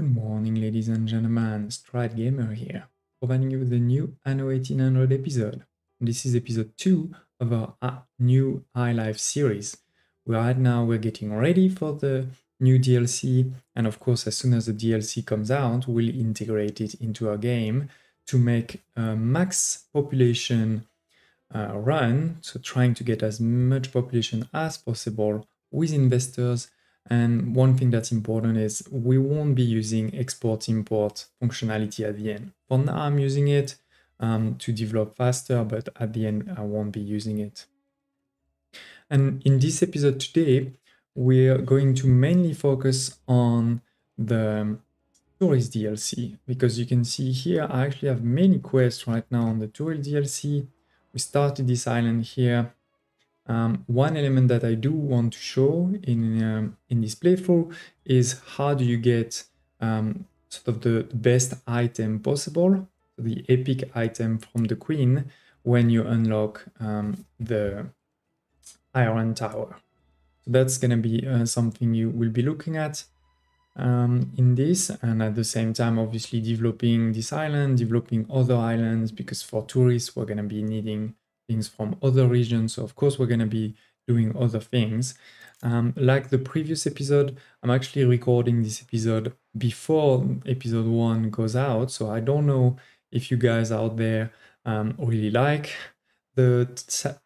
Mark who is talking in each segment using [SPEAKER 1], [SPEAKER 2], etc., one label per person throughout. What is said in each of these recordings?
[SPEAKER 1] Good morning, ladies and gentlemen, Stride Gamer here, providing you with the new Anno 1800 episode. This is episode 2 of our new High Life series. Right now we're getting ready for the new DLC, and of course as soon as the DLC comes out, we'll integrate it into our game to make a max population run, so trying to get as much population as possible with investors. And one thing that's important is we won't be using export-import functionality at the end. For now, I'm using it to develop faster, but at the end, I won't be using it. And in this episode today, we're going to mainly focus on the tourist DLC, because you can see here, I actually have many quests right now on the tourist DLC. We started this island here. One element that I do want to show in this playthrough is how do you get sort of the best item possible, the epic item from the Queen when you unlock the Iron Tower. So that's going to be something you will be looking at in this, and at the same time obviously developing this island, developing other islands, because for tourists we're going to be needing things from other regions, so of course we're going to be doing other things. Like the previous episode, I'm actually recording this episode before episode 1 goes out, so I don't know if you guys out there really like the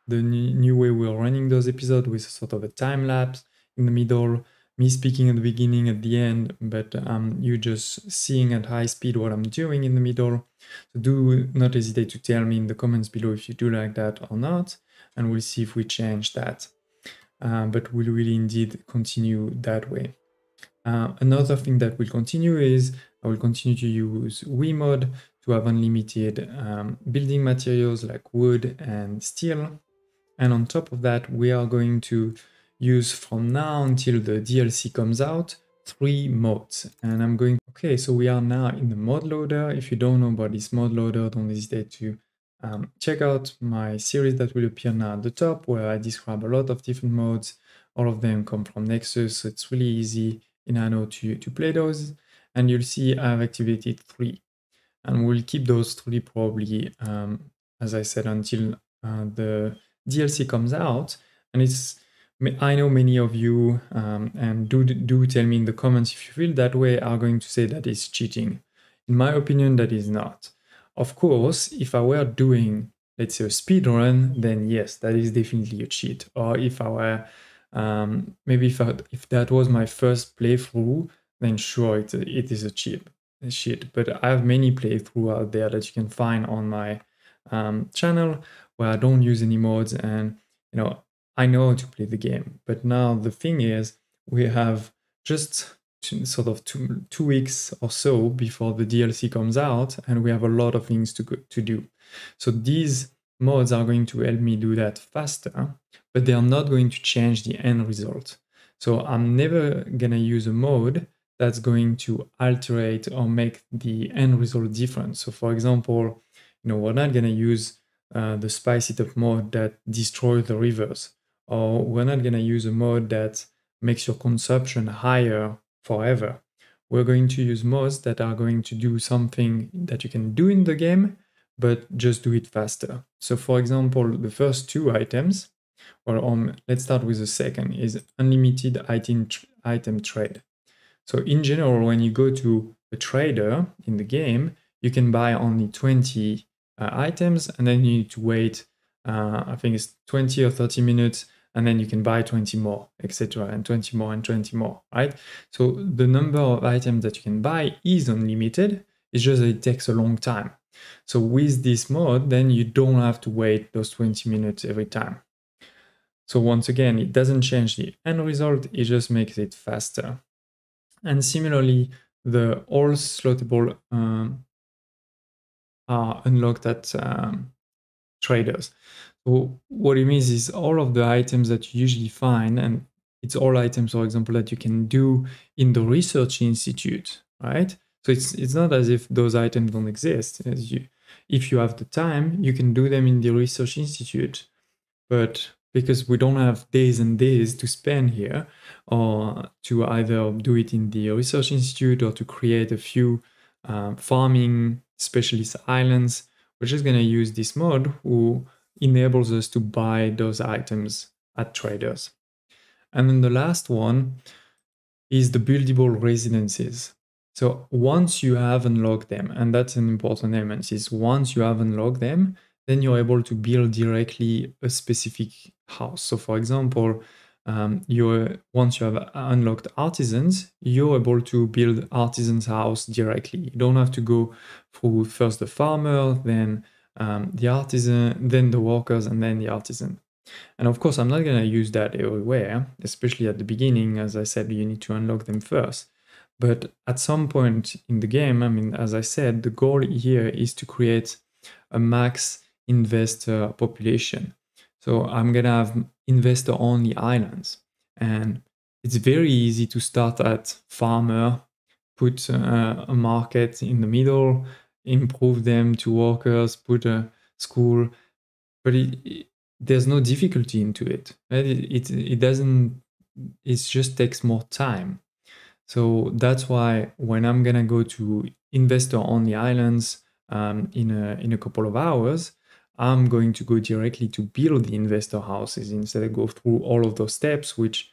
[SPEAKER 1] new way we're running those episodes, with sort of a time lapse in the middle, me speaking at the beginning, at the end, but you just seeing at high speed what I'm doing in the middle. So do not hesitate to tell me in the comments below if you do like that or not, and we'll see if we change that. But we'll really indeed continue that way. Another thing that will continue is I will continue to use Wiimod to have unlimited building materials like wood and steel. And on top of that, we are going to use from now until the DLC comes out 3 mods, and I'm going. Okay, so we are now in the mod loader. If you don't know about this mod loader, don't hesitate to check out my series that will appear now at the top, where I describe a lot of different mods. All of them come from Nexus, so it's really easy in Anno to play those. And you'll see I've activated 3, and we'll keep those 3 probably, as I said, until the DLC comes out. And I know many of you, and do tell me in the comments if you feel that way, are going to say that it's cheating. In my opinion, that is not. Of course, if I were doing, let's say, a speed run, then yes, that is definitely a cheat. Or if I were, maybe if that was my first playthrough, then sure, it is a cheat. But I have many playthroughs out there that you can find on my channel where I don't use any mods, and I know how to play the game. But now the thing is, we have just sort of two weeks or so before the DLC comes out, and we have a lot of things to do. So these mods are going to help me do that faster, but they are not going to change the end result. So I'm never gonna use a mod that's going to alterate or make the end result different. So for example, we're not gonna use the Spice It Up mode that destroys the rivers, or we're not gonna use a mode that makes your consumption higher forever. We're going to use mods that are going to do something that you can do in the game, but just do it faster. So for example, the first 2 items, or let's start with the second, is unlimited item trade. So in general, when you go to a trader in the game, you can buy only 20 items, and then you need to wait, I think it's 20 or 30 minutes, and then you can buy 20 more, etc., and 20 more and 20 more, right? So the number of items that you can buy is unlimited. It's just that it takes a long time. So with this mod, then you don't have to wait those 20 minutes every time. So once again, it doesn't change the end result, it just makes it faster. And similarly, all slottable are unlocked at traders. So what it means is all of the items that you usually find, and it's all items, for example, that you can do in the research institute, right? So it's not as if those items don't exist. If you have the time, you can do them in the research institute. But because we don't have days and days to spend here, or to either do it in the research institute or to create a few farming specialist islands. We're just going to use this mod who enables us to buy those items at traders. And then the last one is the buildable residences. So once you have unlocked them, and that's an important element, is once you have unlocked them, then you're able to build directly a specific house. So for example, once you have unlocked artisans, you're able to build artisans' house directly. You don't have to go through first the farmer, then the artisan, then the workers, and then the artisan. And of course, I'm not going to use that everywhere, especially at the beginning. As I said, you need to unlock them first. But at some point in the game, I mean, as I said, the goal here is to create a max investor population. So I'm going to have investor-only islands. And it's very easy to start at farmer, put a market in the middle, improve them to workers, put a school. But there's no difficulty into it. Right? It doesn't, it just takes more time. So that's why when I'm gonna go to investor only islands in a couple of hours, I'm going to go directly to build the investor houses instead of go through all of those steps, which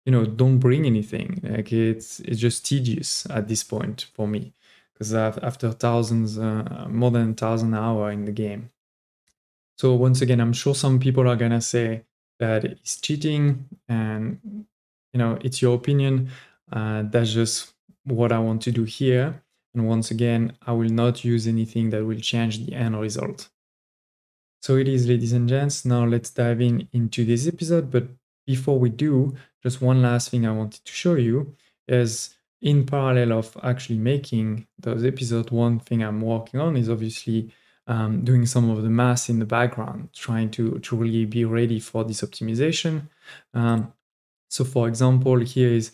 [SPEAKER 1] don't bring anything. Like it's just tedious at this point for me, because after thousands, more than 1,000 hours in the game. So once again, I'm sure some people are gonna say that it's cheating, and it's your opinion. That's just what I want to do here. And once again, I will not use anything that will change the end result. So it is, ladies and gents. Now let's dive into this episode. But before we do, just one last thing I wanted to show you is, in parallel of actually making those episodes, one thing I'm working on is obviously doing some of the math in the background, trying to really be ready for this optimization. So for example, here is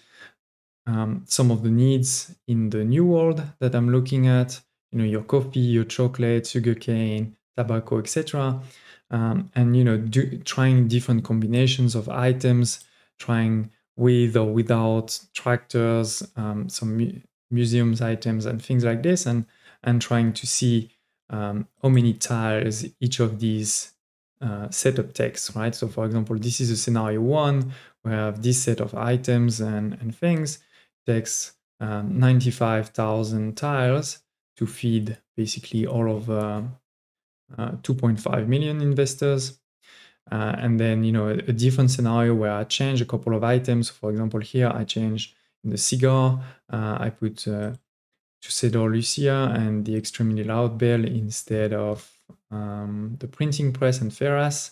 [SPEAKER 1] some of the needs in the new world that I'm looking at, your coffee, your chocolate, sugarcane, tobacco, etc. And trying different combinations of items, trying with or without tractors, some museums items and things like this, and trying to see how many tiles each of these setup takes, right? So for example, this is a scenario 1, where I have this set of items and things. It takes 95,000 tiles to feed basically all of 2.5 million investors. And then, a different scenario where I change a couple of items. For example, here I change in the cigar, I put Tuxedo Lucia and the extremely loud bell instead of the printing press and Ferras.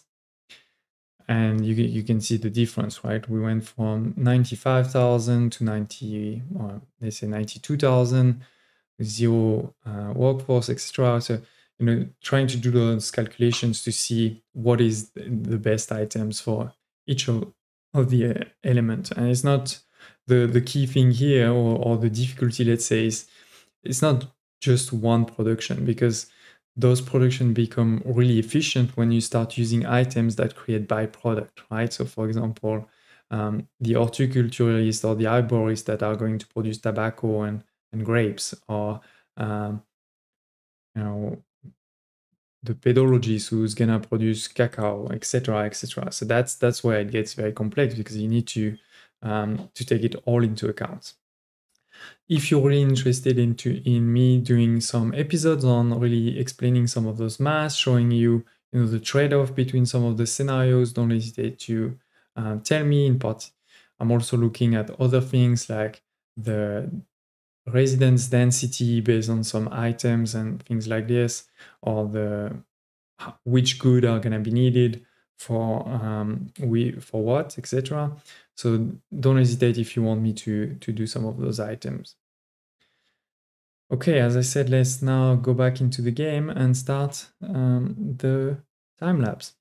[SPEAKER 1] And you can see the difference, right? We went from 95,000 to 90, or let's say 92,000, zero workforce, etc. So, trying to do those calculations to see what is the best items for each of the elements. And it's not the key thing here, or the difficulty, let's say, is it's not just one production, because those production become really efficient when you start using items that create byproduct, right? So for example, the horticulturalists or the arborists that are going to produce tobacco and grapes, or the pedologist who's gonna produce cacao, etc., etc. So that's where it gets very complex, because you need to take it all into account. If you're really interested in me doing some episodes on really explaining some of those maths, showing you, the trade-off between some of the scenarios, don't hesitate to tell me. In part, I'm also looking at other things like the residence density based on some items and things like this, or which good are going to be needed for what, etc. So don't hesitate if you want me to do some of those items. Okay, as I said, let's now go back into the game and start the time lapse.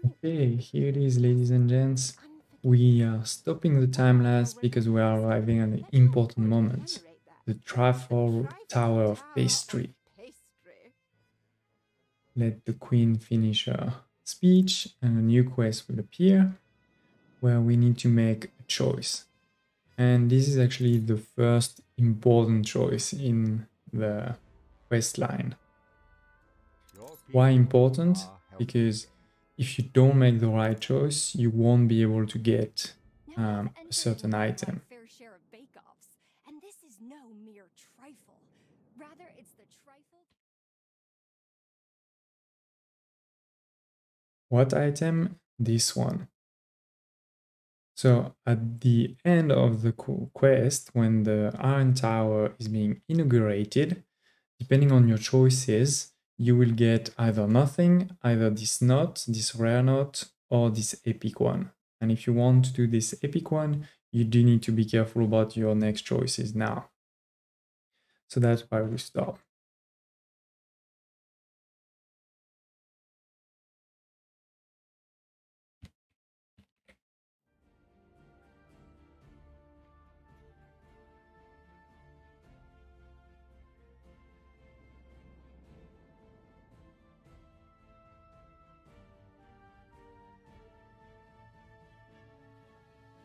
[SPEAKER 1] Okay, here it is, ladies and gents. We are stopping the time lapse because we are arriving at an important moment. The Trifle Tower of Pastry. Let the queen finish her speech and a new quest will appear where we need to make a choice. And this is actually the first important choice in the quest line. Why important? Because if you don't make the right choice, you won't be able to get a certain item.
[SPEAKER 2] Fair share of bake-offs, and this is no mere trifle. Rather, it's the trifle.
[SPEAKER 1] What item? This one. So at the end of the quest, when the Iron Tower is being inaugurated, depending on your choices, you will get either nothing, either this knot, this rare knot, or this epic one. And if you want to do this epic one, you do need to be careful about your next choices now. So that's why we stop.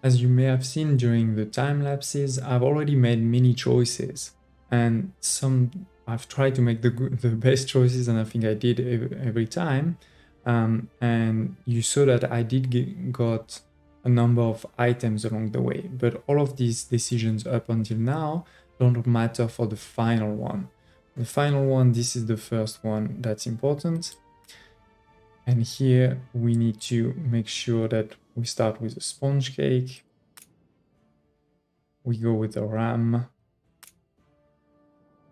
[SPEAKER 1] As you may have seen during the time lapses, I've already made many choices, and some I've tried to make the best choices, and I think I did every time. And you saw that I did got a number of items along the way, but all of these decisions up until now don't matter for the final one. The final one, this is the first one that's important. And here we need to make sure that we start with a sponge cake. We go with the ram,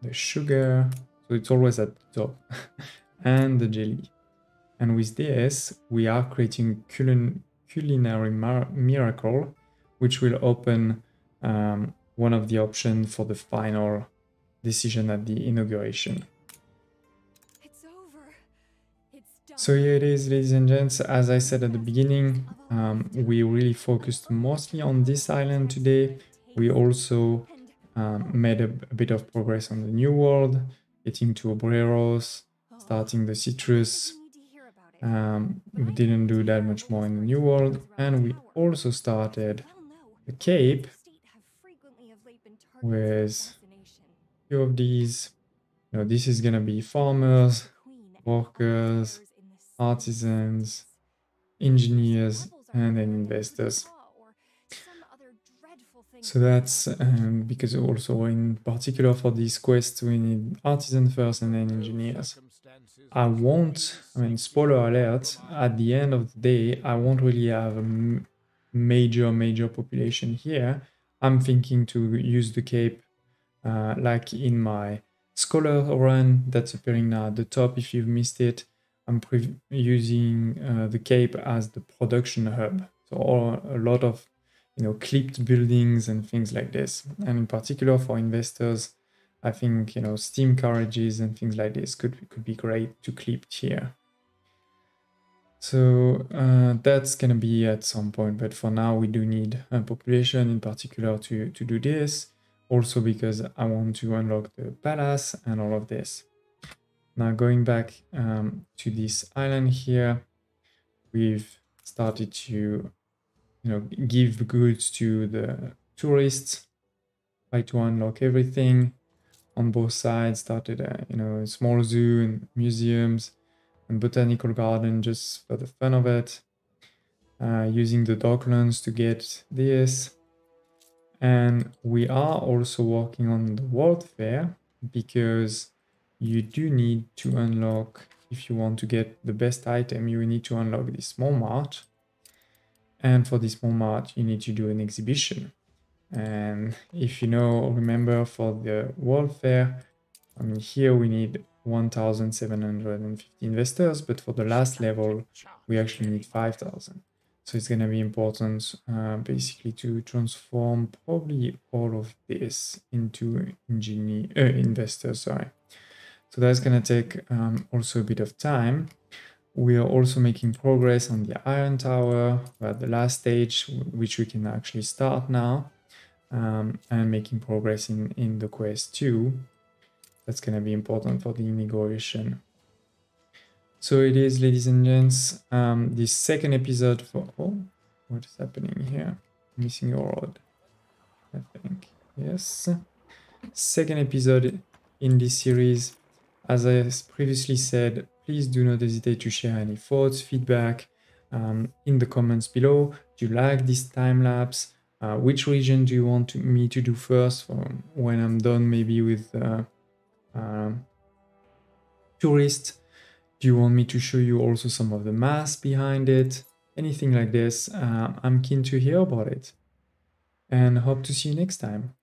[SPEAKER 1] the sugar, so it's always at the top, and the jelly. And with this, we are creating culinary miracle, which will open one of the options for the final decision at the inauguration. So here it is, ladies and gents. As I said at the beginning, we really focused mostly on this island today. We also made a bit of progress on the new world, getting to Obreros, starting the citrus. We didn't do that much more in the new world, and we also started the Cape with a few of these. You know, this is gonna be farmers, workers, artisans, engineers, and then investors. So that's because also in particular for these quests, we need artisans first and then engineers. I mean, spoiler alert, at the end of the day, I won't really have a major population here. I'm thinking to use the Cape like in my Scholar run that's appearing now at the top if you've missed it. I'm using the Cape as the production hub. So a lot of clipped buildings and things like this. And in particular for investors, I think steam carriages and things like this could be great to clip here. So that's gonna be at some point, but for now we do need a population in particular to do this. Also because I want to unlock the palace and all of this. Now going back to this island here, we've started to give goods to the tourists, try to unlock everything on both sides. Started a small zoo and museums and botanical garden just for the fun of it. Using the docklands to get this. And we are also working on the World Fair because you do need to unlock, if you want to get the best item, you need to unlock this small mart. And for this small mart, you need to do an exhibition. And if you remember for the World Fair, I mean, here we need 1,750 investors, but for the last level, we actually need 5,000. So it's going to be important basically to transform probably all of this into investors, sorry. So that's going to take also a bit of time. We are also making progress on the Iron Tower. We're at the last stage, which we can actually start now, and making progress in the quest too. That's going to be important for the immigration. So it is, ladies and gents, the second episode for... Oh, what is happening here? Missing a rod, I think. Yes. Second episode in this series. As I previously said, please do not hesitate to share any thoughts, feedback in the comments below. Do you like this time lapse? Which region do you want me to do first when I'm done maybe with tourists? Do you want me to show you also some of the math behind it? Anything like this, I'm keen to hear about it. And hope to see you next time.